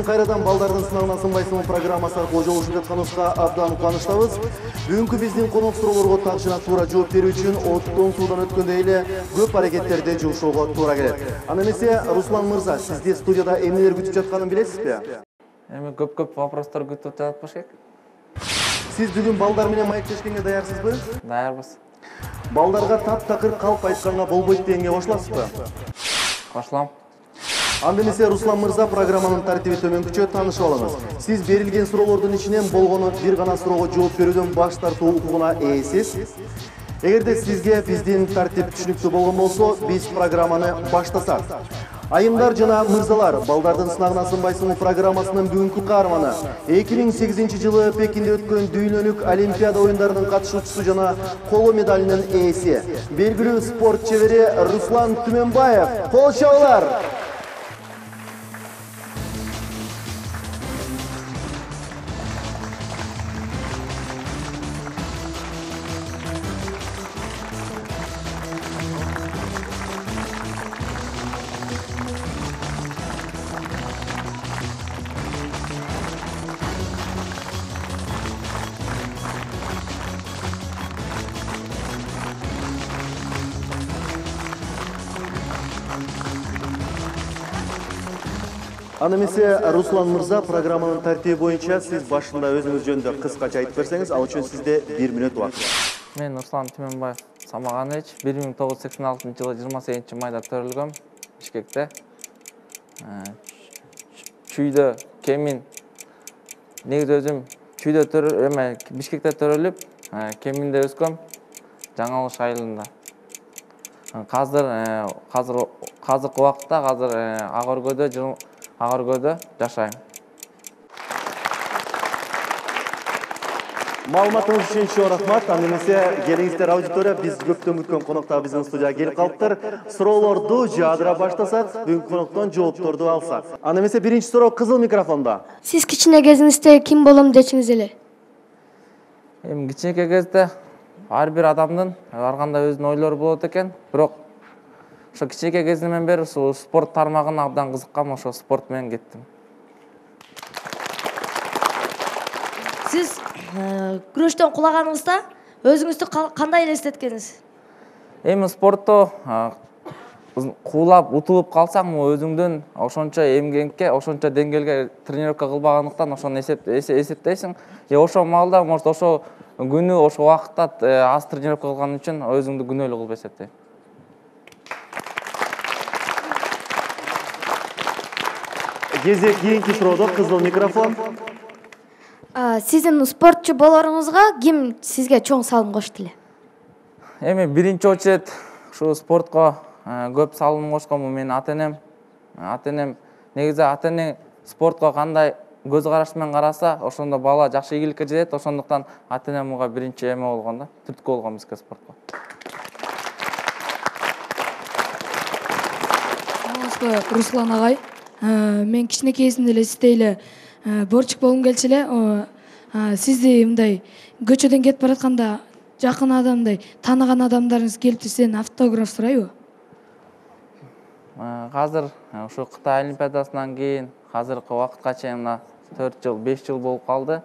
менен кайрадан балдардын сынагына сынбайсыңбы программасы аркылуу жолугушуп жатканыбызга абдан кубанычтабыз. Бүгүнкү биздин конок суроолорго такшына туура жооп берүү үчүн оттон суудан өткөндөй эле көп аракеттерди жумшоого туура келет. Аны эмесе Руслан мырза, сизди студияда эмнелер күтүп жатканын билесизби? Эми көп вопростор күтүп жатпыш керек. Сиз бүгүн балдар менен маектешкенге даярсызбы? Даярбыз. Балдарга таптакыр калп айтканга болбойт дегенге кошуласызбы? Кошулам. Анда эмесе Руслан мырза, программанын тартиби төмөнкүчө, таанышып алыңыз. Сиз берилген суроолордун ичинен болгону бир гана суроого жооп берүүдөн баш тартуу укугуна ээсиз. Эгерде сизге биздин тартип түшүнүктүү болгон болсо, биз программаны баштасак. Айымдар жана мырзалар, балдардын сынагына сынбайсыңбы программасынын бүгүнкү каарманы 2008 жылы Пекинде өткөн дүйнөлүк Олимпиада оюндарынын катышуучусу жана коло медалинин ээси, белгилүү спорт чебери Руслан Түменбаев. Кол чабуулар! Аны эмесе Руслан мырза, программанын тартиби боюнча сиз башында өзүңүз жөнүндө кыскача айтып берсеңиз, ал үчүн сизде 1 мүнөт убакыт. Мен Руслан Түменбаев Самаганович, 1986 жылы 28 майда төрөлгөм Бишкекте. Чүйдө Кемин негизи өзүм чүйдө Бишкекте төрөлүп, Кеминде өскөм, Жаңа Алыш айылында. Азыркы убакытта Ак Өргөдө жашайм. Маалыматыңыз үчүн чоң рахмат. Аны эмесе келиңиздер аудитория, биз көптөн күткөн конокта биздин студияга келип калыптыр. Суроолорду жаадыра баштасак, бүгүнкү коноктон жоопторду алсак. Аны эмесе биринчи суроо кызыл микрофондо. Сиз кичине кезиңизде ким болом дечиңиз эле? Эми кичинекей кезде ар бир адамдын ар кандай өзүнүн ойлору болот экен, бирок ошо кичинекей кезимден бери спорт тармагына абдан кызыккам, ошо спорт менен кеттим. Сиз күрөштөн кулаганыңызда өзүңүздү кандай элестеткениз? Эми спортто куулап утулуп калсаң, өзүңдүн ошончо эмгекке, ошончо деңгээлге тренировка кылбагандыктан ошону эсептейсиң. Ошол маалда, может, ошо күнү, ошол убакытта аз тренировка кылган үчүн өзүңдү күнөөлүү кылып эсептейм. Кезек кийинки суроодо кызыл микрофон. Сиздин спортчу болоруңузга ким сизге чоң салым кошту эле? Эми биринчи очередь ушу спортко көп салым кошкон менин ата-энем. Негизи ата-эне спортко кандай көз караш менен караса, ошондо бала жакшы ийгиликке жетет. Ошондуктан ата-энем мага биринчи эме болгон да, түрткү болгон бизге спортко. Руслан агай, мен кичинекей кезимде эле сиздей эле борчук болгум келчү эле. Сизди мындай көчөдөн кетип баратканда жакын адамдай тааныган адамдарыңыз келип сизден автограф сурайбы? Азыр ушу Кытай олимпиадасынан кийин азыркы убакытка чейин 4 жыл, 5 жыл болуп калды.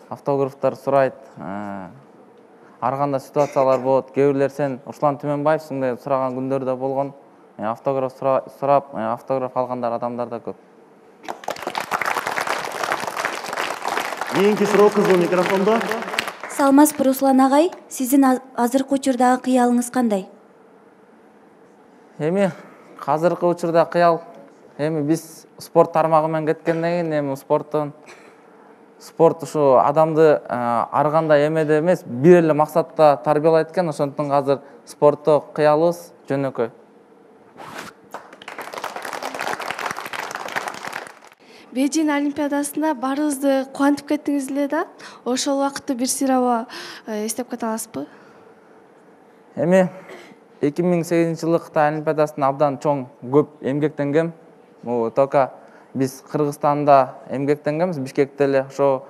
Автографтар сурайт. Ар кандай ситуациялар болот. Кээ бирлер сен Руслан Түменбаевсың деп сураган күндөр да болгон. Автограф сурап, автограф алгандар адамдар да көп. Кийинки суроо кызыл микрофондо. Саламатсызбы, Руслан агай, сиздин азыркы учурдагы кыялыңыз кандай? Эми азыркы учурда кыял, эми биз спорт тармагы менен кеткенден кийин, эми спорт ушу адамды ар кандай эмеде эмес, бир эле максатта тарбиялайт экен. Ошондуктан азыр спортто кыялыбыз жөнөкөй. Бейжин олимпиадасында баарыбызды кубантып кеттиңиз эле да. Ошол убакытты бир сыйрабы эстеп кете аласызбы? Эми 2008 жылы Кытай олимпиадасында абдан чоң көп эмгектенгем. Только биз Кыргызстанда эмгектенгенбиз, Бишкекте эле. Ошо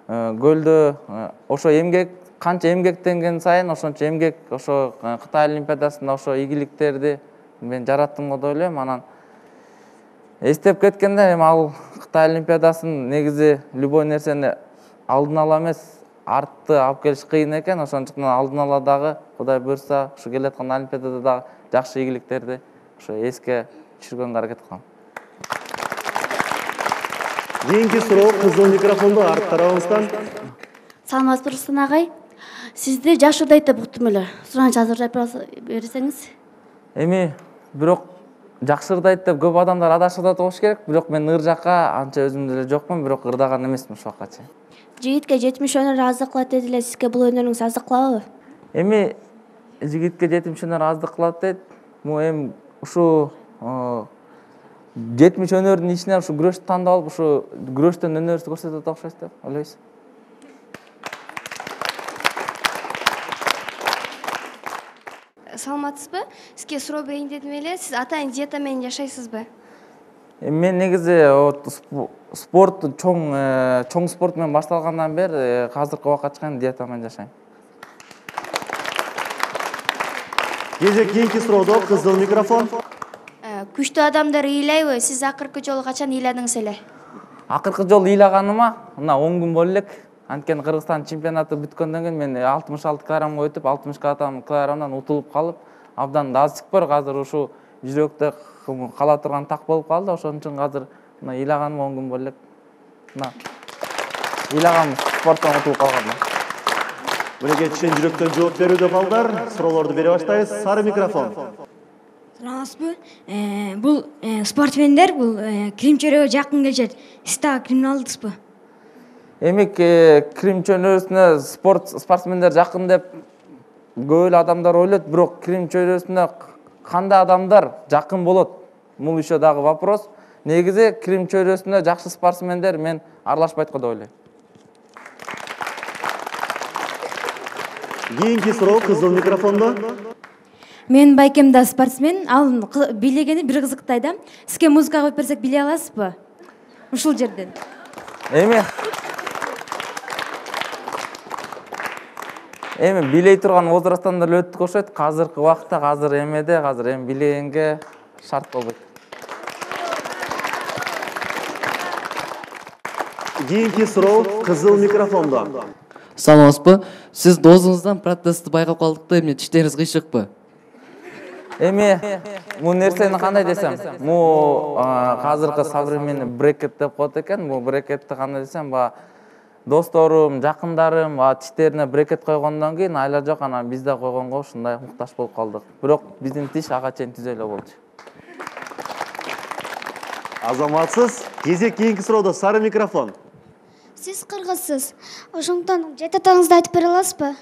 көлдө ошо эмгек, канча эмгектенген сайын ошончо эмгек ошо Кытай олимпиадасында ошо ийгиликтерди мен жараттым го деп ойлойм. Анан Эстеп кеткенде эми ал Кытай Олимпиадасын негизи любой нерсени алдын ала эмес, артты алып келиш кыйын экен. Ошондуктан алдын ала дагы Кудай буйрса, ушу келаткан Олимпиадада дагы жакшы ийгиликтерди ошо эске түшүргөнгө аракет кылам. Кийинки суроо кызыл микрофонду арт тарабыңыздан. Саламатсызбы, Руслан агай? Сизди жашырдайт деп уктум эле. Сураныч азырдап берсеңиз. Эми бирок жакшырдайт деп көп адамдар адашып болуш керек, бирок мен ыр жакка анча өзүм деле жокмун, бирок ырдаган эмесмин ушул вакытка чейин. Жигитке 70 өнөр аздык кылат деди эле, сизге бул өнөрүңүз аздык кылабы? Эми жигитке 70 өнөр аздык кылат дейт. Эми ушу 70 өнөрдүн ичинен ушу күрөштү тандап алып, ушу күрөштөн өнөрүбүздү көрсөтөт окшойт деп ойлойсуз. Саламатсызбы? Сизге суроо берейин дедим эле. Сиз атайын диета менен жашайсызбы? Мен негизи спорт чоң спорт менен башталгандан бери азыркы убакытка чейин диета менен жашайм. Кийинки суроодо кызыл микрофон. Күчтүү адамдар ыйлайбы? Сиз акыркы жолу качан ыйладыңыз эле? Акыркы жолу ыйлаганыма мына 10 күн боло элек. Анткени Кыргызстан чемпионаты бүткөндөн кийин мен 66 килограммга өтүп, 60 килограммдан утулуп калып, абдан да азчык бар. Азыр ушу жүрөктө кала турган так болуп калды. Ошон үчүн азыр мына ыйлаганыма 10 күн боло элек. Мына ыйлагам спорттон утулуп калгам. Мынеге чын жүрөктөн жооп берүүдө балдар. Суроолорду бере баштайбыз. Сары микрофон. Саламатсызбы? Бул спортсмендер бул крим чөйрөгө жакын келишет. Сиз дагы кримди алдыңызбы? Эми крим чөйрөсүнө спортсмендер жакын деп көп эле адамдар ойлойт, бирок крим чөйрөсүнө кандай адамдар жакын болот? Бул еще дагы вопрос. Негизи крим чөйрөсүнө жакшы спортсмендер мен аралашпайт го деп ойлойм. Кийинки суроо кызыл микрофондо. Мен байкем да спортсмен, ал билегени бир кызыктай да. Сизге музыка коюп берсек биле аласызбы? Ушул жерден. Эми билей турган возрасттан деле өттүк окшойт. Азыркы убакытта, азыр эми билегенге шарт болбойт. Кийинки суроо кызыл микрофондо. Саламатсызбы? Сиз доозуңуздан протезди байкап калдык да, эмне тиштериңиз кыйшыкпы? Эми бул нерсени кандай десем, бул азыркы современный брекет деп коет экен. Бул брекетти кандай десем, досторум, жакындарым тиштерине брекет койгондон кийин айла жок, анан биз да койгонго ушундай муктаж болуп калдык. Бирок биздин тиш ага чейин түзө эле болчу. Азаматсыз. Кийинки суроодо сары микрофон. Сиз кыргызсыз. Ошондон жет атаңызды айтып бере аласызбы?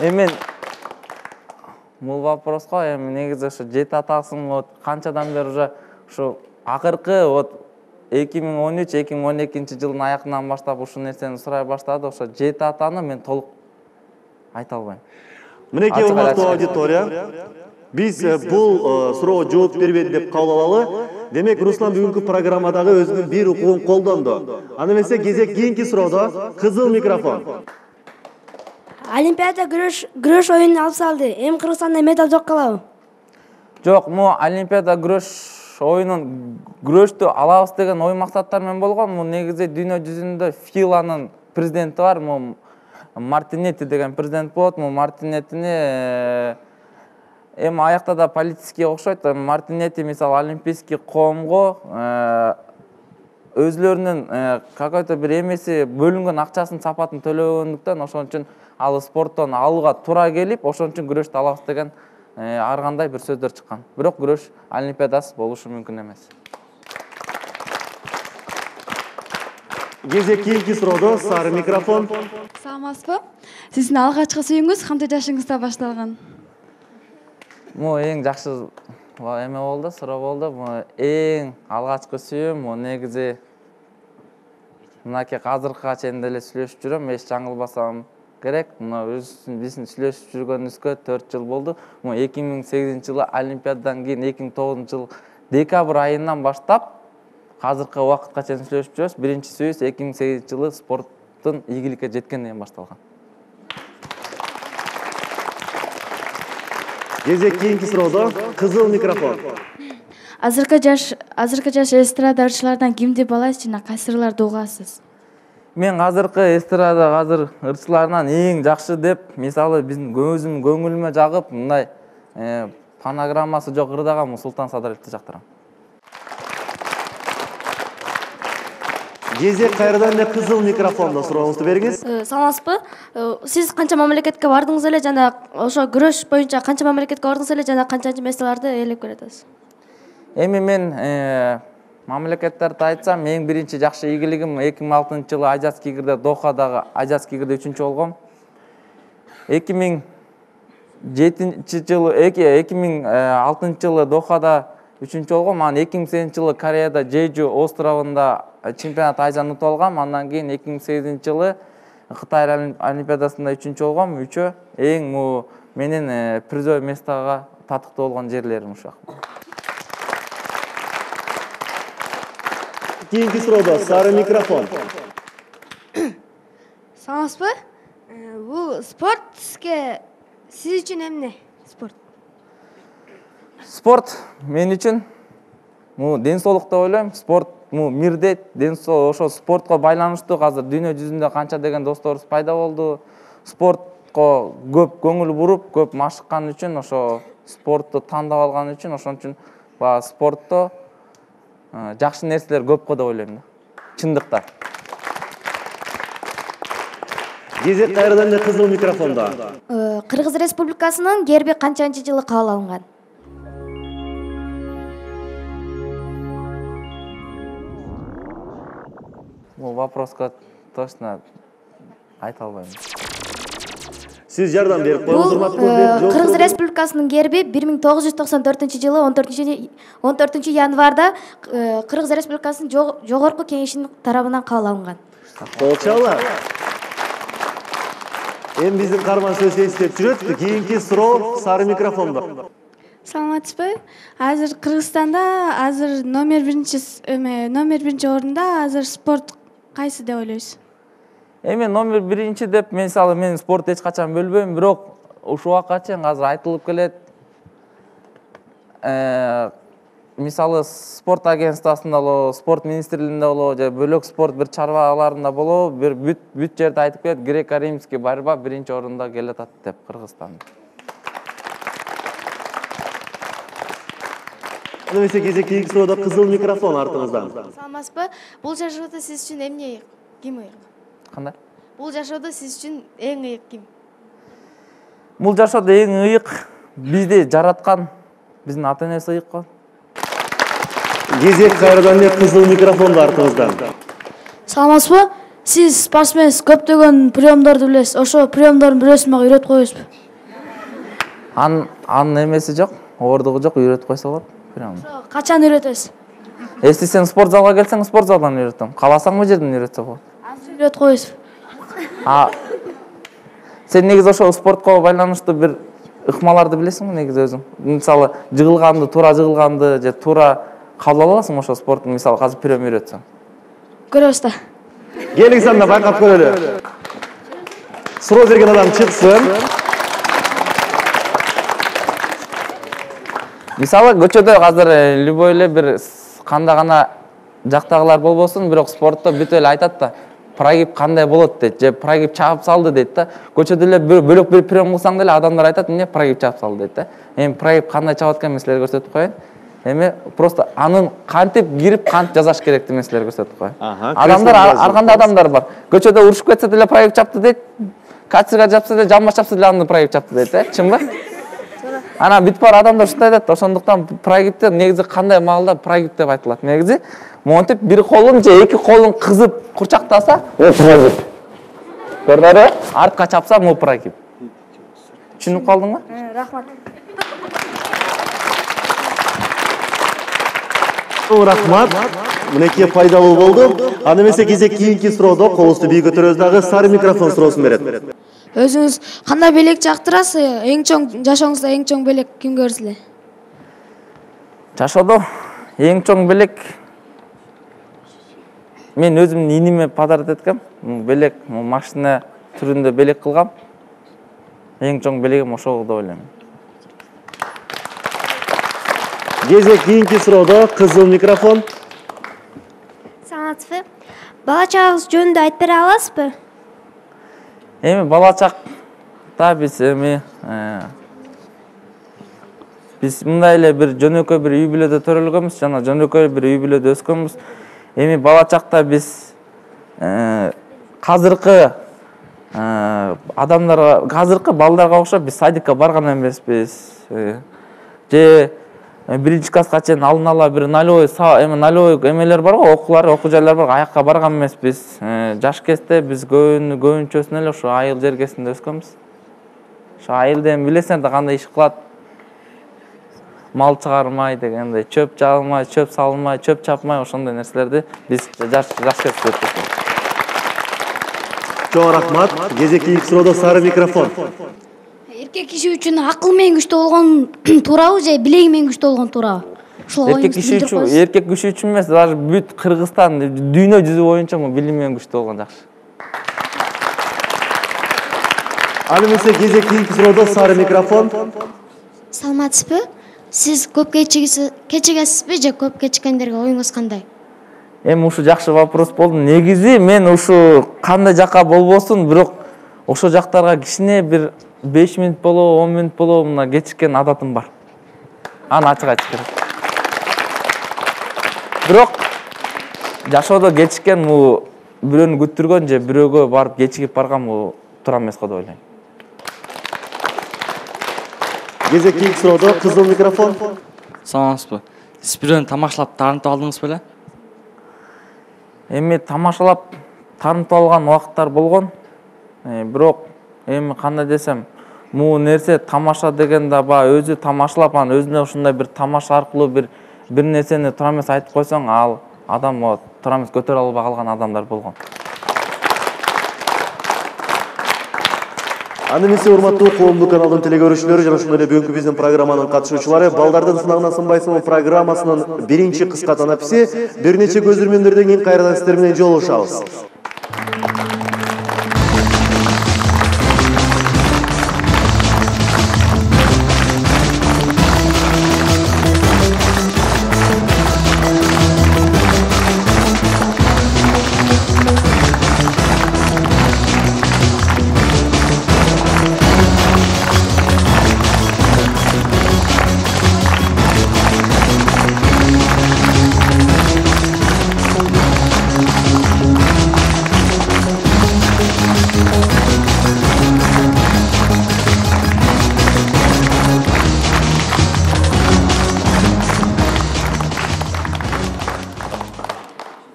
Эми бул вопроско негизи ушу жет атасын канчадан бери уже ушу акыркы 2013-2012 жылдын аягынан баштап ушул нерсени сурай баштады. Ошо жет атаны мен толук айта албайм. Мынеке урматтуу аудитория, биз бул суроого жооп бербеди деп кабыл алалы. Демек Руслан бүгүнкү программадагы өзүнүн бир укугун колдонду. Аны эмесе кезек кийинки суроодо кызыл микрофон. Олимпиада күрөш оюнун алып салды. Эми Кыргызстанда медаль жок калабы? Жок, Олимпиада күрөш оюнун күрөштү алабыз деген ой максаттар менен болгон. Негизи дүйнө жүзүндө ФИЛАнын президенти бар, Мартинетти деген президент болот. Мартинеттини эми аякта да политический окшойт. Мартинетти мисалы олимпийский коомго өзлөрүнүн какой-то бир эмеси бөлүнгөн акчасын сапатын төлөгөндүктөн ошон үчүн ал спорттон алууга туура келип, ошон үчүн күрөштү алабыз деген ар кандай бир сөздөр чыккан. Бирок күрөш олимпиадасы болушу мүмкүн эмес. Кезек кийинки суроодо сары микрофон. Саламатсызбы? Сиздин алгачкы сүйүүңүз кантип жашыңызда башталган? Эң жакшы эме болду, суроо болду. Эң алгачкы сүйүүм негизи мынакей азыркыга чейин деле сүйлөшүп жүрөм, эч жаңылбасам керек. Биздин сүйлөшүп жүргөнүбүзгө 4 жыл болду. 2008 жылы Олимпиададан кийин 2009 жыл декабрь айынан баштап азыркы убакытка чейин сүйлөшүп жүрөбүз. Биринчи сүйүүбүз 2008 жылы спорттун ийгиликке жеткенден кийин башталган. Кезек кийинки суроодо кызыл микрофон. Азыркы жаш эстрадарчылардан кимди баалайсыз жана кайсы ырларды угасыз? Мен азыркы эстрада ырчыларынан эң жакшы деп, мисалы биздин өзүм көңүлүмө жагып, мындай фонограммасы жок ырдаган Султан Садаровду жактырам. Кезек кайрадан эле кызыл микрофондо сурооңузду бериңиз. Саламатсызбы? Сиз канча мамлекетке бардыңыз эле жана ошо күрөш боюнча канча мамлекетке бардыңыз эле жана канчанчы местораларды ээлеп келатсыз? Эми мен мамлекеттерди айтсам, эң биринчи жакшы ийгилигим 2006-жылы Азиатский игрде Дохадагы Азиатский игрде 3-чү болгом. 2006-жылы Дохада 3-чү болгом. Анан 2008-жылы Кореяда Jeju островунда чемпионат Азияны утуп алгам. Андан кийин 2008-жылы Кытай олимпиадасында 3-чү болгом. 3-өө эң менин призовой местага татыктуу болгон жерлерим ушак. Кийинки суроодо сары микрофон. Саламатсызбы? Бул спорт сиз үчүн эмне? Спорт мен үчүн ден соолук деп ойлойм. Спорт мирде ден соолук, ошо спортко байланыштуу азыр дүйнө жүзүндө канча деген досторубуз пайда болду. Спортко көп көңүл буруп, көп машыккан үчүн, ошо спортту тандап алган үчүн, ошон үчүн спортто жакшы нерселер көп го деп ойлойм да. Чындыкта. Кезек кайрадан эле кызыл микрофондо. Кыргыз Республикасынын герби канчанчы жылы кабыл алынган? Бул вопроска точно айта албайм. Сиз жардам берип коюңуз, урматтуу көрөрмандар. Кыргыз Республикасынын герби 1994-жылы 14 январда Кыргыз Республикасынын жогорку кеңешинин тарабынан кабыл алынган. Болчалы. Эми биздин карман сөз эстеп жүрөт. Кийинки суроо сары микрофондо. Саламатсызбы? Азыр Кыргызстанда номер биринчи орунда азыр спорт кайсы деп ойлойсуз? Эми номер биринчи деп, мисалы мен спорт эч качан бөлбөйм, бирок ушул убакка чейин азыр айтылып келет. Мисалы спорт агентствосунда болобу, спорт министрлигинде болобу, же бөлөк спорт бир чарбаларында болобу, бир бүт жерде айтып келет, греко-римский борьба биринчи орунда келатат деп Кыргызстанда. Немесе кезек кийинки суроодо кызыл микрофон артыңыздан. Саламатсызбы? Бул жашоодо сиз үчүн эмне ыйык? Ким ыйык? Кандай? Бул жашоодо сиз үчүн эң ыйык ким? Бул жашоодо эң ыйык бизди жараткан биздин ата-энеси ыйык го. Кезек кайрадан эле кызыл микрофондо артыңыздан. Саламатсызбы? Сиз спортсменсиз, көптөгөн приемдорду билесиз. Ошо приемдордун бирөөсүн мага үйрөтүп коесузбу? Анын эмеси жок, оордугу жок, үйрөтүп койсо болот. Качан үйрөтөсүз? Если сен спорт залга келсең, спорт залдан үйрөтөм. Кааласаң бу жерден үйрөтсө болот. Азыр үйрөтүп коесузбу? Сен негизи ошо спортко байланыштуу бир ыкмаларды билесиңби негизи өзүң? Мисалы, туура жыгылганды же туура кабыл ала аласың ошо спорттун, мисалы, азыр прием үйрөтсөң. Көрөбүз да. Келиңиз анда байкап көрөлү. Суроо берген адам чыксын. Мисалы, көчөдө азыр любой эле бир кандай гана жактагылар болбосун, бирок спортто бүт эле айтат да, прогиб кандай болот дейт, же прогиб чаап салды дейт да. Көчөдө эле бөлөк бир прием кылсаң деле адамдар айтат, эмне прогиб чаап салды дейт да. Эми прогиб кандай чаап аткан мен силерге көрсөтүп коеюн. Эми просто анын кантип кирип, кантип жасаш керектигин мен силерге көрсөтүп коеюн. Адамдар ар кандай адамдар бар. Көчөдө урушуп кетсе деле прогиб чапты дейт. Качырга чапса деле, жамбаш чапса деле аны прогиб чапты дейт, чынбы? Ана бүт бар адамдар ушундай дейт. Ошондуктан прогибте негизи кандай маалда прогиб деп айтылат. Негизи монтип бир колун же эки колун кызып курчактаса, ол прогиб. Көрдүңөрбү? Артка чапса, бул прогиб. Түшүнүп калдыңбы? Рахмат. Рахмат. Мынекей пайдалуу болду. Аны эмесе кезек кийинки суроодо колубузду бийик көтөрөбүз дагы сары микрофон суроосун берет. Өзүңүз кандай белек жактырасыз? Эң чоң жашооңузда эң чоң белек кимге бересиз эле? Жашоодо эң чоң белек мен өзүмдүн иниме подарок эткем. Белек машина түрүндө белек кылгам. Эң чоң белегим ошол деп ойлойм. Кезек кийинки суроодо кызыл микрофон. Саламатсызбы? Бала чагыңыз жөнүндө айтып бере аласызбы? Эми бала чакта биз мындай эле бир жөнөкөй бир үй бүлөдө төрөлгөнбүз жана жөнөкөй бир үй бүлөдө өскөнбүз. Эми бала чакта биз азыркы адамдарга, азыркы балдарга окшоп биз садикке барган эмеспиз. Же биринчи класска чейин алын ала бир налевой эмелер бар го, окуу жайлар бар, аякка барган эмеспиз. Жаш кезде биз көбүнчөсүн эле ошо айыл жергесинде өскөнбүз. Ошо айылда эми билесиңер да кандай иш кылат. Мал чыгармай дегендей, чөп жаалмай, чөп салмай, чөп чапмай, ошондой нерселерди биз жаш кезде өткөзгөн. Чоң рахмат. Кезек кийинки суроодо сары микрофон. Эркек киши үчүн акыл менен күчтүү болгон туурабы же билеги менен күчтүү болгон туурабы? Эркек киши үчүн эмес, даже бүт Кыргызстан, дүйнө жүзү боюнча билим менен күчтүү болгон жакшы. Аны эмесе кезек кийинки суроодо сары микрофон. Саламатсызбы? Сиз көп кечигесизби же көп кечиккендерге оюңуз кандай? Эми ушу жакшы вопрос болду. Негизи мен ушу кандай жакка болбосун, бирок ошо жактарга кичине бир 5 минут болобу, 10 минут болобу мына кечиккен адатым бар. Аны ачык айтыш керек. Бирок жашоодо кечиккен бирөөнү күттүргөн же бирөөгө барып кечигип барган туура эмес го деп ойлойм. Кезек кийинки суроодо кызыл микрофон. Саламатсызбы? Сиз бирөөнү тамашалап таарынтып алдыңыз беле? Эми тамашалап таарынтып алган убакыттар болгон. Бирок эми кандай десем, бул нерсе тамаша деген да өзү тамашалап, анан өзүнө ушундай бир тамаша аркылуу бир нерсени туура эмес айтып койсоң, ал адам туура эмес көтөрө албай калган адамдар болгон. Аны эмесе урматтуу коомдук каналдын телекөрүүчүлөрү жана ошондой эле бүгүнкү биздин программанын катышуучулары, балдардын сынагынан сынбайсыңбы программасынын биринчи кыска танаписи бир нече көзүрмөндөрдөн кийин кайрадан сиздер менен жолугушабыз.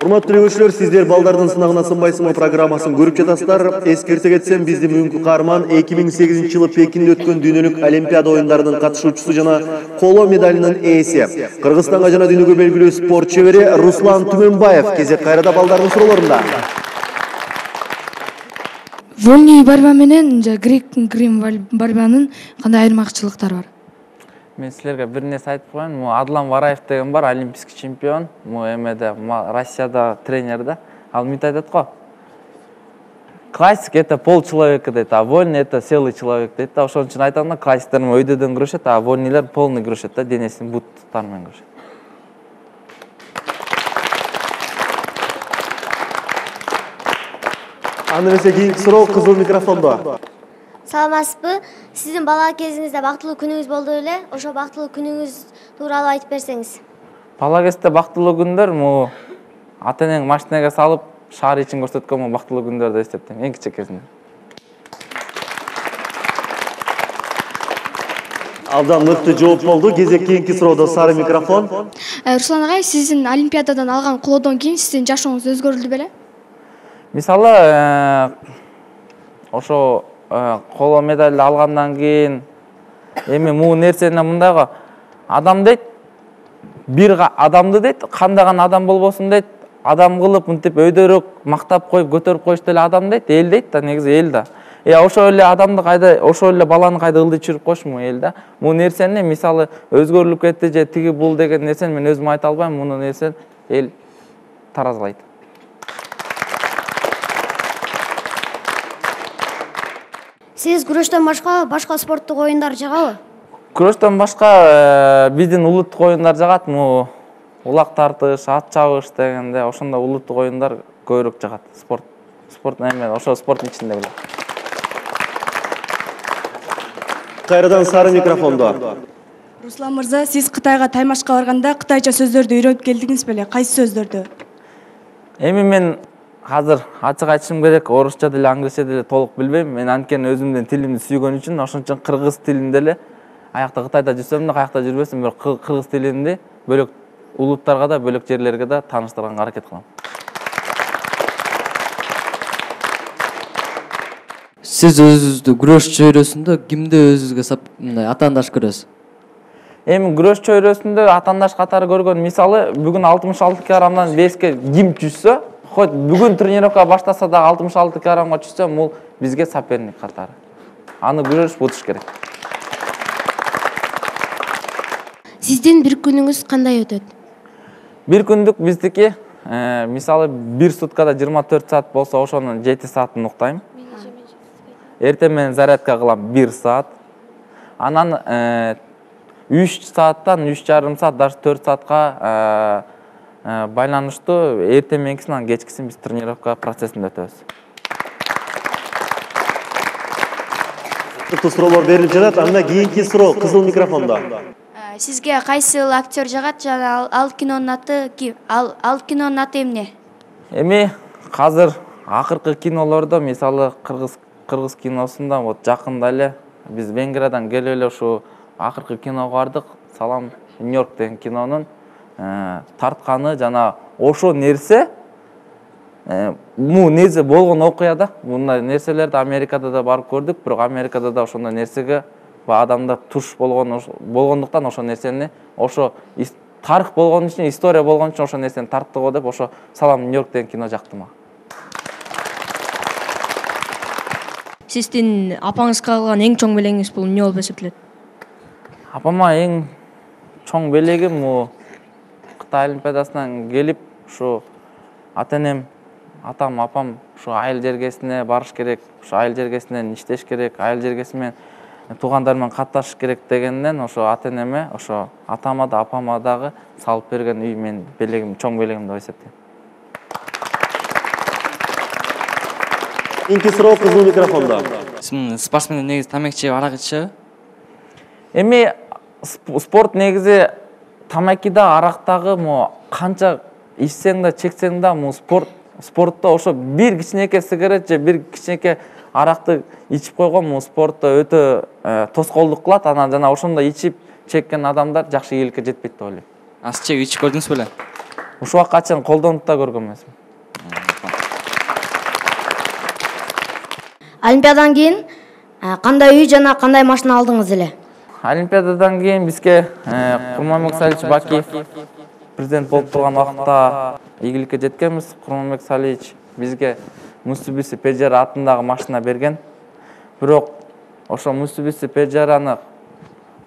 Урматтуу телекөрүүчүлөр, сиздер балдардын сынагынан сынбайсыңбы программасын көрүп жатасыздар. Эскерте кетсем, биздин бүгүнкү каарман 2008-жылы Пекинде өткөн дүйнөлүк Олимпиада оюндарынын катышуучусу жана коло медалинин ээси, Кыргызстанга жана дүйнөгө белгилүү спорт чебери Руслан Түмөнбаев. Кезек кайрада балдардын суроолорунда. Вольный борьба менен же грек-рим борьбанын кандай айырмачылыктары бар? Мен силерге бир нерсе айтып коеюн. Адлан Вараев деген бар, олимпийский чемпион. Эмеде, Россияда тренер да. Ал мынтип айтат го. Классик это пол человека дейт, а вольный это целый человек дейт. Ошон үчүн айтам, классиктер өйдөдөн күрөшөт, а вольныйлар полный күрөшөт да, денесин буттар менен күрөшөт. Аны эмесе кийинки суроо кызыл микрофондо. Саламатсызбы? Сиздин бала кезиңизде бактылуу күнүңүз болду беле? Ошо бактылуу күнүңүз тууралуу айтып берсеңиз. Бала кезде бактылуу күндөр ата энең машинага салып шаар ичин көрсөткөн бактылуу күндөр деп эсептейм, эң кичек кезинде. Абдан мыкты жооп болду. Кезек кийинки суроодо сары микрофон. Руслан агай, сиздин Олимпиададан алган колодон кийин сиздин жашооңуз өзгөрүлдү беле? Мисалы, ошо коло медаль алгандан кийин эми бул нерсени мындайга адам дейт, бир адамды дейт, кандаган адам болбосун дейт, адам кылып мынтип өйдөрөөк мактап коюп көтөрүп коюшту эле адам дейт, эл дейт да, негизи эл да. Ошо эле адамды кайда, ошо эле баланы кайда ылдый чүрүп коюшму эл да. Бул нерсени мисалы өзгөрүлүп кетти же тиги бул деген нерсени мен өзүм айта албайм, муну нерсени эл таразалайт. Сиз күрөштөн башка спорттук оюндар жагабы? Күрөштөн башка биздин улуттук оюндар жагат. Улак тартыш, ат чабыш дегенде ошондой улуттук оюндар көбүрөөк жагат. Спорт эме, ошо спорттун ичинде эле. Кайрадан сары микрофондо. Руслан мырза, сиз Кытайга таймашка барганда кытайча сөздөрдү үйрөнүп келдиңиз беле? Кайсы сөздөрдү? Эми мен азыр ачык айтышым керек, орусча деле, англисче деле толук билбейм. Мен анткени өзүмдүн тилимди сүйгөн үчүн, ошон үчүн кыргыз тилинде эле аякта Кытайда жүрсөм да, каякта жүрбөсөм, бирок кыргыз тилинди бөлөк улуттарга да, бөлөк жерлерге да тааныштырганга аракет кылам. Сиз өзүңүздү күрөш чөйрөсүндө кимди өзүңүзгө атаандаш көрөсүз? Эми күрөш чөйрөсүндө атаандаш катары көргөн, мисалы, бүгүн 66 килограммдан веске ким түшсө, хоть бүгүн тренировка баштаса да 66 килограммга түшсө, бул бизге соперник катары. Аны күрөш бутуш керек. Сиздин бир күнүңүз кандай өтөт? Бир күндүк биздики, мисалы, бир суткада 24 саат болсо, ошонун 7 саатын уктайм. Эртең менен зарядка кылам 1 саат. Анан 3 сааттан 3,5 саат, даже 4 саатка байланыштуу эртең мененкисин, анан кечкисин биз тренировка процессинде өтөбүз. Суроолор берилип жатат. Анда кийинки суроо кызыл микрофондо. Сизге кайсыл актер жагат жана ал кинонун аты ким? Ал кинонун аты эмне? Эми азыр акыркы кинолордо, мисалы, кыргыз киносунда вот жакында эле биз Венгриядан келип эле ушу акыркы киного бардык. Салам Нью-Йорк деген кинонун тартканы жана ошо нерсе негизи болгон окуя да. Мындай нерселерди Америкада да барып көрдүк, бирок Америкада да ошондой нерсеге адамдар туш болгондуктан ошо нерсени, ошо тарых болгон үчүн, история болгон үчүн ошо нерсени тартты го деп, ошо Салам Нью-Йорк деген кино жакты мага. Сиздин апаңызга калган эң чоң белегиңиз бул эмне болуп эсептелет? Апама эң чоң белегим Кытай Олимпиадасынан келип, ушу ата-энем, атам, апам ушу айыл жергесине барыш керек, ушу айыл жергесинен иштеш керек, айыл жергеси менен туугандар менен катташыш керек дегенден, ошо ата-энеме, ошо атама да, апама дагы салып берген үй менин белегим, чоң белегим деп эсептейм. Кийинки суроо кызыл микрофондо. Спортсмендер негизи тамак ичип, арак ичишеби? Эми спорт негизи тамаки да, арактагы канча ичсең да, чексең да, спортто ошо бир кичинекей сигарет же бир кичинекей аракты ичип койгон спортто өтө тоскоолдук кылат. Анан жана ошондой ичип чеккен адамдар жакшы ийгиликке жетпейт деп ойлойм. Сиз ичип көрдүңүз беле? Ушул убакка чейин колдонуп да көргөн эмесмин. Олимпиададан кийин кандай үй жана кандай машина алдыңыз эле? Олимпиададан кийин бизге Курманбек Салиевич Бакиев президент болуп турган убакта ийгиликке жеткенбиз. Курманбек Салиевич бизге Mitsubishi Pajero атындагы машина берген. Бирок ошо Mitsubishi Pajeroны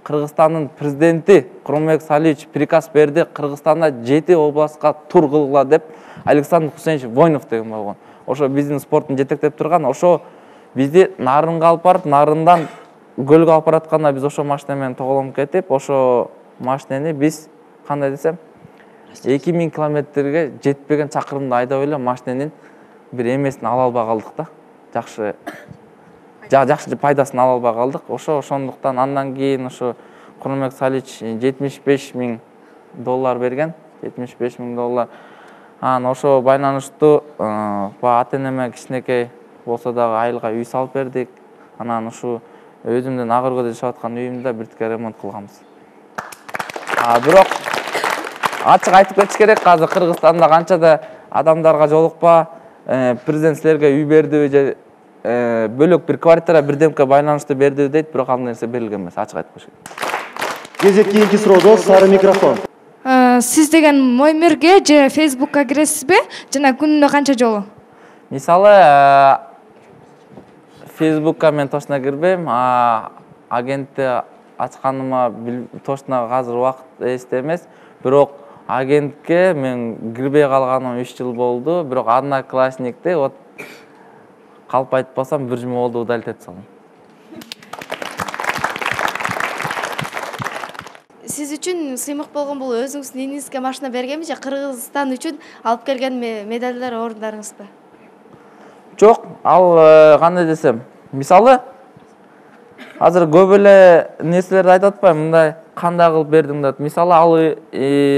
Кыргызстандын президенти Курманбек Салиевич приказ берди, Кыргызстанда 7 областка тур кылгыла деп. Александр Хусейнович Воинов деген болгон. Ошо биздин спорттун жетектеп турган, ошо бизди Нарынга алып барып, Нарындан көлгө алып баратканда биз ошо машина менен тоголонуп кетип, ошо машинени биз кандай десем 2000 километрге жетпеген чакырымды айдап эле машиненин бир эмесин ала албай калдык да. Жакшы пайдасын ала албай калдык. Ошондуктан андан кийин ошо Курманбек Салиевич $75,000 берген. $75,000. Анан ошо байланыштуу ата-энеме кичинекей болсо дагы айылга үй салып бердик. Анан ушу өзүмдүн Агыркөлдө жашап аткан үйүмдү биртке ремонт кылганбыз. Бирок ачык айтып кетиш керек, азыр Кыргызстанда канча да адамдарга жолукпа, президент силерге үй бердиби же бөлөк бир квартира бирдемке байланыштуу бердиби дейт, бирок ал нерсе берилген эмес, ачык айтып кетиш керек. Кезек кийинки суроодо сары микрофон. Сиз деген Моймирге же Facebook'ка киресизби жана күнүнө канча жолу? Мисалы, Facebook'ка мен точно кирбейм, агентти ачканыма точно азыр убакыт эсте эмес, бирок агентке мен кирбей калганыма 3 жыл болду, бирок Одноклассникте вот калп айтпасам 1 жума болду, удалить этип салдым. үчүн сыймык болгон бул өзүңүздүн иниңизге машина бергенби же Кыргызстан үчүн алып келген медалдар орундарыңызбы? Жок, ал кандай десем, мисалы азыр көп эле нерселерди айтып атпайм, мындай кандай кылып бердиң деп. Мисалы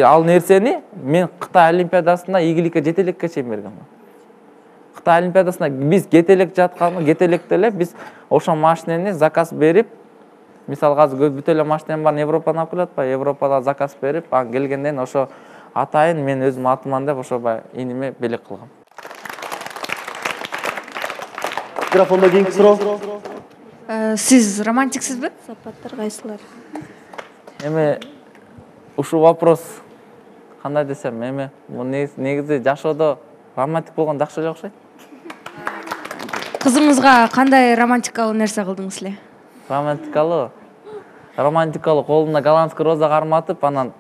ал нерсени мен Кытай олимпиадасында ийгиликке жетелекке чейин бергем. Кытай олимпиадасында биз кетелек жатканбы, кетелекте эле биз ошо машинени заказ берип, мисалы азыр бүт эле машинем бар, Европадан алып келип атпайбы, Европада заказ берип, анан келгенден ошо атайын мен өзүм атыман деп ошо иниме белек кылгам. Микрофондо кийинки суроо. Сиз романтиксизби? Сапаттар кайсылар? Эми ушул вопрос кандай десем, эми бул негизи жашоодо романтик болгон жакшы эле окшойт. Кызыңызга кандай романтикалуу нерсе кылдыңыз эле? Романтикалуу колуна голландский роза карматып, анан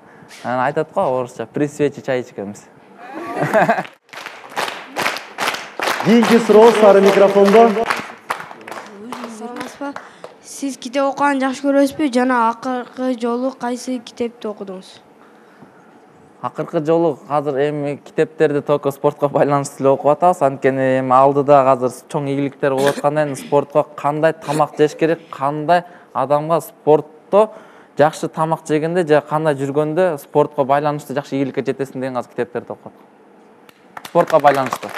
айтат го орусча при свече чай ичкенбиз. Кийинки суроо сары микрофондо. Сиз китеп окуганды жакшы көрөсүзбү жана акыркы жолу кайсы китепти окудуңуз? Акыркы жолу азыр эми китептерди только спортко байланыштуу эле окуп атабыз. Анткени эми алдыда азыр чоң ийгиликтер болуп аткандан спортко кандай тамак жеш керек, кандай адамга спортто жакшы тамак жегенде же кандай жүргөндө спортко байланыштуу жакшы ийгиликке жетесиң деген азыр китептерди окуп атам. Спортко байланыштуу.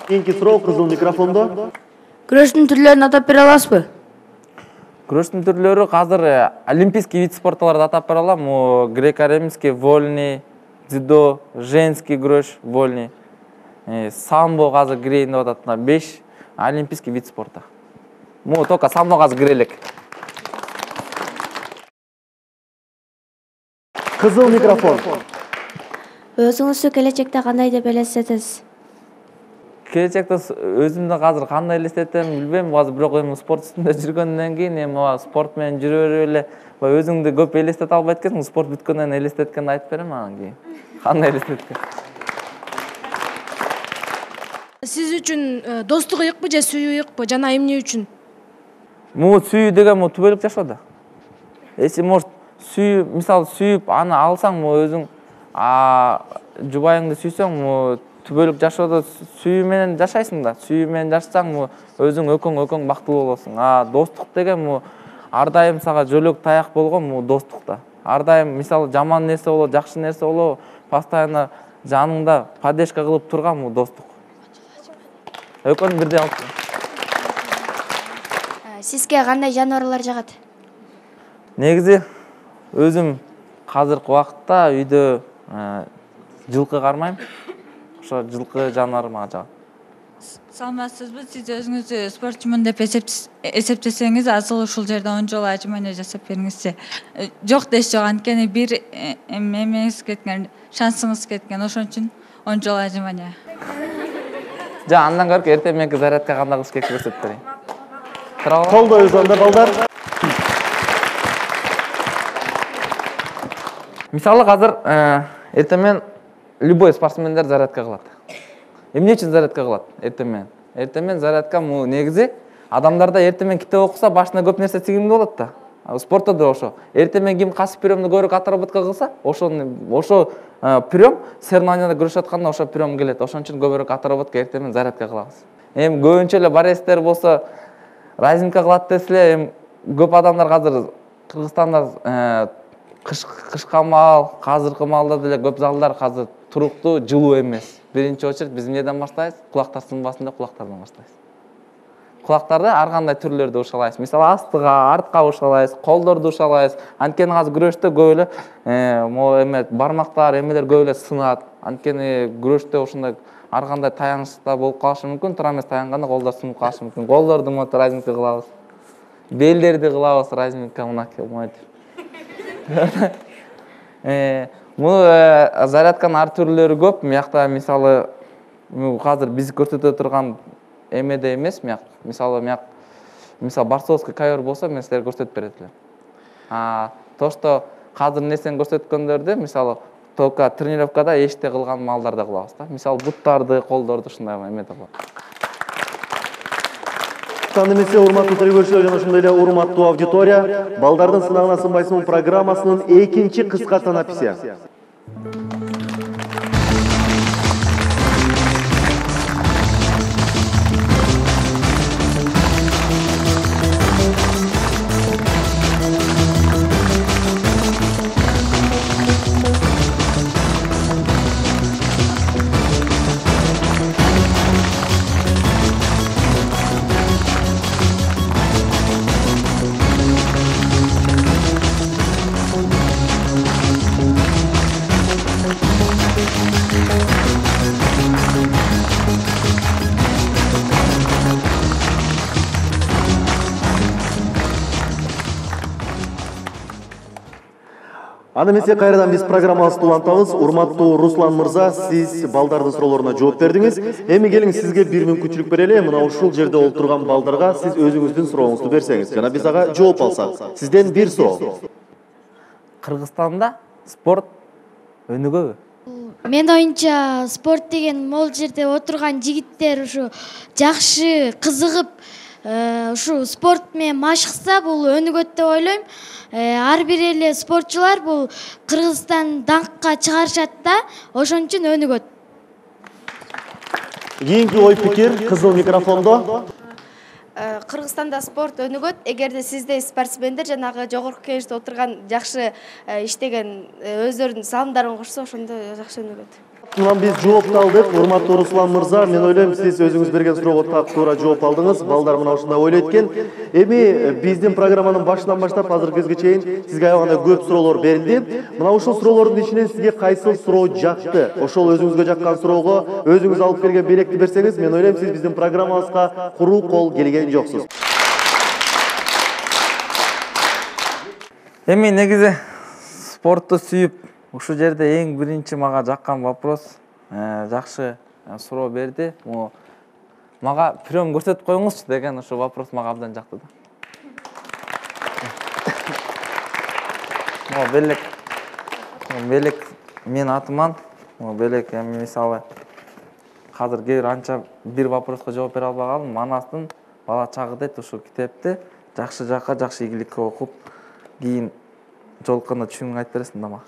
Кийинки суроо кызыл микрофондо. Күрөштүн түрлөрүн атап бере аласызбы? Күрөштүн түрлөрү азыр олимпийский вид спортторлорду атап бере алам. Греко-римский, вольный, дзюдо, женский күрөш, вольный, самбо азыр кирейин деп атат. 5 олимпийский вид спорта. Только самбо азыр кире элек. Кызыл микрофон. Өзүңүздү келечекте кандай деп элестетесиз? Келечекте өзүмдү азыр кандай элестетем билбейм. Азыр бирок эми спорт үстүндө жүргөндөн кийин эми спорт менен жүрө берип эле өзүңдү көп элестете албайт экенсиң. Спорт бүткөндөн элестеткенди айтып берем анан кийин. Кандай элестеткен? Сиз үчүн достук ыйыкпы же сүйүү ыйыкпы жана эмне үчүн? Сүйүү деген түбөлүк жашоодо. Эчи может сүйүү, мисалы сүйүп аны алсаң өзүң жубайыңды сүйсөң түбөлүк жашоодо сүйүү менен жашайсың да. Сүйүү менен жашасаң өзүң өкөң бактылуу болосуң. Достук деген ар дайым сага жөлөк таяк болгон достукта. Ар дайым мисалы жаман нерсе болобу, жакшы нерсе болобу, постоянно жаныңда поддержка кылып турган достук. Өкөнү бирдей алып. Сизге кандай жаныбарлар жагат? Негизи өзүм азыркы убакытта үйдө жылкы кармайм. Ошо жылкы жаныбар мага жагат. Саламатсызбы? Сиз өзүңүздү спортчумун деп эсептесеңиз, азыр ушул жерде 10 жолу ажымана жасап бериңизчи. Жок деш жок, анткени бир эмеңиз кеткен, шансыңыз кеткен, ошон үчүн 10 жолу ажымана. Андан көрүп эртең мененки зарядка кандай кылыш керек көрсөтүп берейин. Колдойбуз анда балдар. Мисалы азыр эртең менен любой спортсмендер зарядка кылат. Эмне үчүн зарядка кылат эртең менен? Эртең менен зарядка негизи адамдарда эртең менен китеп окуса башына көп нерсе сигимдүү болот да. Спортто да ошо. Эртең менен ким касып приемду көбүрөөк отработка кылса, ошо прием соревнованияда күрөшүп атканда ошо прием келет. Ошон үчүн көбүрөөк отработка эртең менен зарядка кылабыз. Эми көбүнчө эле борецтер болсо разинка кылат десе, эми көп адамдар азыр Кыргызстанда кышка маал, азыркы маалда деле көп залдар азыр туруктуу, жылуу эмес. Биринчи очередь биз эмнеден баштайбыз? Кулактар сынбасын деп кулактардан баштайбыз. Кулактарды ар кандай түрлөрдө ушалайбыз. Мисалы астыга, артка ушалайбыз, колдорду ушалайбыз. Анткени азыр күрөштө көп эле эме бармактар, эмелер көп эле сынат. Анткени күрөштө ошондой ар кандай таянышта болуп калышы мүмкүн. Туура эмес таянганда колдор сынып калышы мүмкүн. Колдорду разинка кылабыз. Белдерди кылабыз разинка мынакей монтип. Зарядканын ар түрлөрү көп. Мыякта мисалы азыр биз көрсөтө турган эмеде эмес, мисалы борцовский ковер болсо мен силерге көрсөтүп берет элем. То, что азыр нерсени көрсөткөндөрдү, мисалы только тренировкада эшикте кылган маалдарда кылабыз да. Мисалы буттарды, колдорду ушундай эмеде кылабыз. Анда эмесе урматтуу телекөрүүчүлөр жана ошондой эле урматтуу аудитория, балдардын сынагына сынбайсың программасынын экинчи кыска санаписи. Анда эмесе кайрадан биз программабызды улантабыз. Урматтуу Руслан мырза, сиз балдардын суроолоруна жооп бердиңиз. Эми келиң сизге бир мүмкүнчүлүк берели. Мына ушул жерде отурган балдарга сиз өзүңүздүн сурооңузду берсеңиз жана биз ага жооп алсак. Сизден бир суроо. Кыргызстанда спорт өнүгөбү? Мен оюнча спорт деген могул жерде отурган жигиттер ушу жакшы кызыгып ушу спорт менен машыкса бул өнүгөт деп ойлойм. Ар бир эле спортчулар бул Кыргызстан даңкка чыгарышат да, ошон үчүн өнүгөт. Кийинки ой пикир кызыл микрофондо. Кыргызстанда спорт өнүгөт, эгерде сиздей спортсмендер жанагы жогорку кеңеште отурган жакшы иштеген өздөрүнүн салымдарын кошсо, ошондо жакшы өнүгөт. Мына биз жоопту алдык. Урматтуу Руслан мырза, мен ойлойм сиз өзүңүз берген суроого так туура жооп алдыңыз. Балдар мына ушундай ойлойт экен. Эми биздин программанын башынан баштап азыркы кезге чейин сизге аябагандай көп суроолор берилди. Мына ушул суроолордун ичинен сизге кайсыл суроо жакты? Ошол өзүңүзгө жаккан суроого өзүңүз алып келген белекти берсеңиз, мен ойлойм сиз биздин программабызга куру кол келген жоксуз. Эми негизи спортту сүйүп, ушул жерде эң биринчи мага жаккан вопрос, жакшы суроо берди. Мага прием көрсөтүп коюңузчу деген ушул вопрос мага абдан жакты да. Белек мен атыман, белек эми мисалы азыр кээ бир анча бир вопроска жооп бере албагалым. Манастын бала чагы дейт ушул китепти жакшы жакка, жакшы ийгиликке окуп, кийин жолукканда түшүнүп айтып бересиң да мага.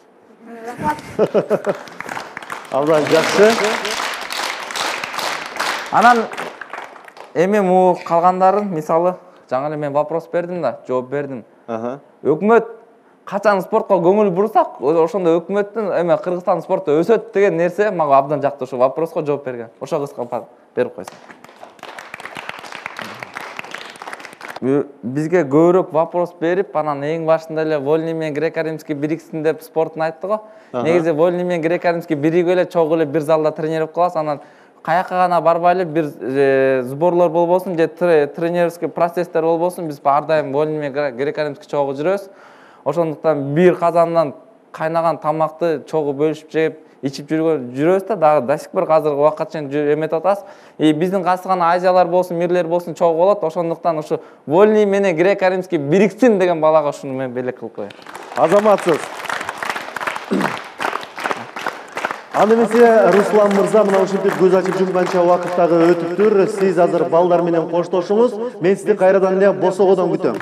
Абдан жакшы. Анан эми му калгандарын, мисалы, жаңы эле мен вопрос бердим да, жооп бердим. Өкмөт качан спортко көңүл бурсак, ошондо өкмөттүн эми Кыргызстан спорту өсөт деген нерсе мага абдан жакты. Ошо вопроско жооп берген. Ошо кыска берип койсоң. Бизге көбүрөөк вопрос берип, анан эң башында эле вольный менен греко-римский бириксин деп спортун айтты го. Негизи вольный менен греко-римский биригип эле чогуу эле бир залда тренировать кылабыз. Анан каяка гана барбай эле бир сборлор болбосун же тренерский процесстер болбосун, биз ар дайым вольный менен греко-римский чогуу жүрөбүз. Ошондуктан бир казандан кайнаган тамакты чогуу бөлүшүп жеп, ичип жүрөбүз да, дагы до сих пор азыркы убакка чейин эметип атабыз. Биздин кайсы Азиялар болсун, мирлер болсун чогуу болот. Ошондуктан ушу вольный менен греко-римский бириксин деген балага ушуну мен белек кылып коеюн. Азаматсыз. Анда эмесе Руслан мырза, мына ушинтип көз ачып жумганча убакыт дагы өтүптүр. Сиз азыр балдар менен коштошуңуз. Мен сизди кайрадан эле босогодон күтөм.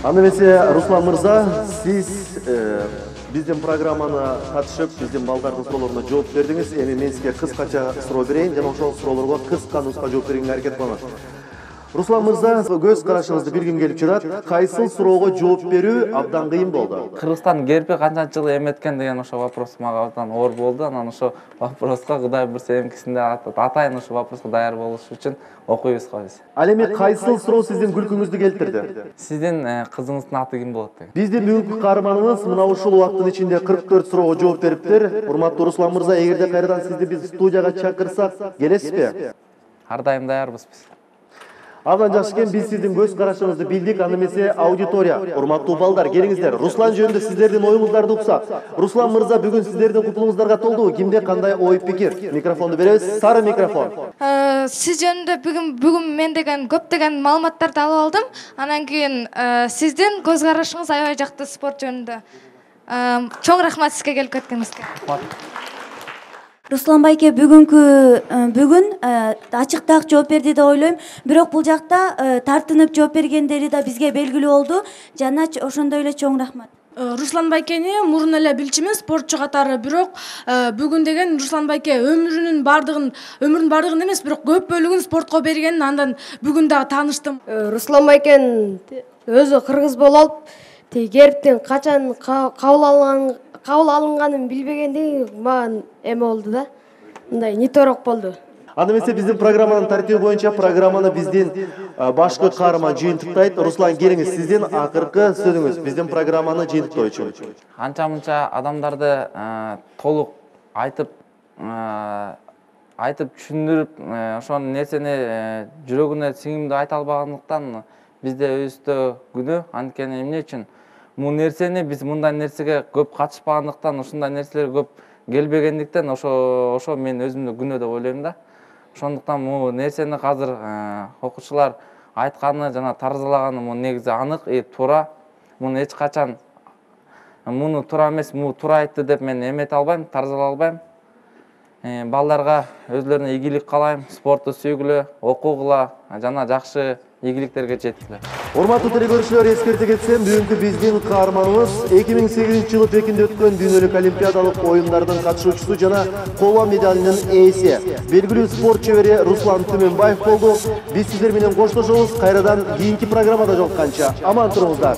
Анда эмесе Руслан мырза, сиз биздин программаны катышып, биздин балдардын суроолоруна жооп бердиңиз. Эми мен сизге кыскача суроо берейин жана ошол суроолорго кыска нуска жооп берүүгө аракет кылыңыз. Руслан мырза, көз карашыңызды билгим келип жатат. Кайсыл суроого жооп берүү абдан кыйын болду? Кыргызстан герби канча жыл эметкен деген ошо вопрос мага абдан оор болду. Анан ошо вопроска Кудай бурса эмкисинде атайын ошо вопроска даяр болуш үчүн окуйбуз го биз. Ал эми кайсыл суроо сиздин күлкүңүздү келтирди? Сиздин кызыңыздын аты ким болот деген. Биздин бүгүнкү каарманыбыз мына ушул убакыттын ичинде 44 суроого жооп бериптир. Урматтуу Руслан мырза, эгерде кайрадан сизди биз студияга чакырсак, келесизби? Ар дайым даярбыз биз. Абдан жакшы экен, биз сиздин көз карашыңызды билдик. Аны эмесе аудитория, урматтуу балдар, келиңиздер. Руслан жөнүндө сиздердин оюңуздарды уксак. Руслан мырза, бүгүн сиздердин кутулуңуздарга толду. Кимде кандай ой пикир? Микрофонду беребиз. Сары микрофон. Сиз жөнүндө бүгүн мен деген көптөгөн маалыматтарды алып алдым. Анан кийин сиздин көз карашыңыз аябай жакты спорт жөнүндө. Чоң рахмат сизге келип кеткениңизге. Руслан байке бүгүн ачыктаак жооп берди деп ойлойм. Бирок бул жакта тартынып жооп бергендери да бизге белгилүү болду. Жана ошондой эле чоң рахмат. Руслан байкени мурун эле билчүмүн спортчу катары, бирок бүгүн деген Руслан байке өмүрүнүн бардыгын эмес, бирок көп бөлүгүн спортко бергенин андан бүгүн дагы тааныштым. Руслан байкен өзү кыргыз болуп алып, гербтен качан кабыл алынганын билбегендиги мага эме болду да. Мындай ниторок болду. Аны эмесе биздин программанын тартиби боюнча программаны биздин башкы каарман жыйынтыктайт. Руслан, келиңиз, сиздин акыркы сөзүңүз биздин программаны жыйынтыктоо үчүн. Анча-мынча адамдарды толук айтып түшүндүрүп, ошол нерсени жүрөгүнө сиңимдүү айта албагандыктан бизде өзүбүздө күнөө. Анткени эмне үчүн бул нерсени биз мындай нерсеге көп катышпагандыктан, ушундай нерселер көп келбегендиктен ошо мен өзүмдү күнөө деп ойлойм да. Ошондуктан бул нерсени азыр окуучулар айтканы жана таразалаганы бул негизи анык, туура. Муну эч качан муну туура эмес, муну туура айтты деп мен эмете албайм, таразалай албайм. Балдарга өзлөрүнө ийгилик каалайм, спортту сүйгүлө, окугула жана жакшы ийгиликтерге жеткиле. Урматтуу телекөрүүчүлөр, эскерте кетсем, бүгүнкү биздин каарманыбыз 2008-жылы Пекинде өткөн дүйнөлүк олимпиадалык оюндардын катышуучусу жана коло медалинин ээси, белгилүү спорт чебери Руслан Түмөнбаев болду. Биз сиздер менен коштошобуз. Кайрадан кийинки программада жолукканча аман туруңуздар.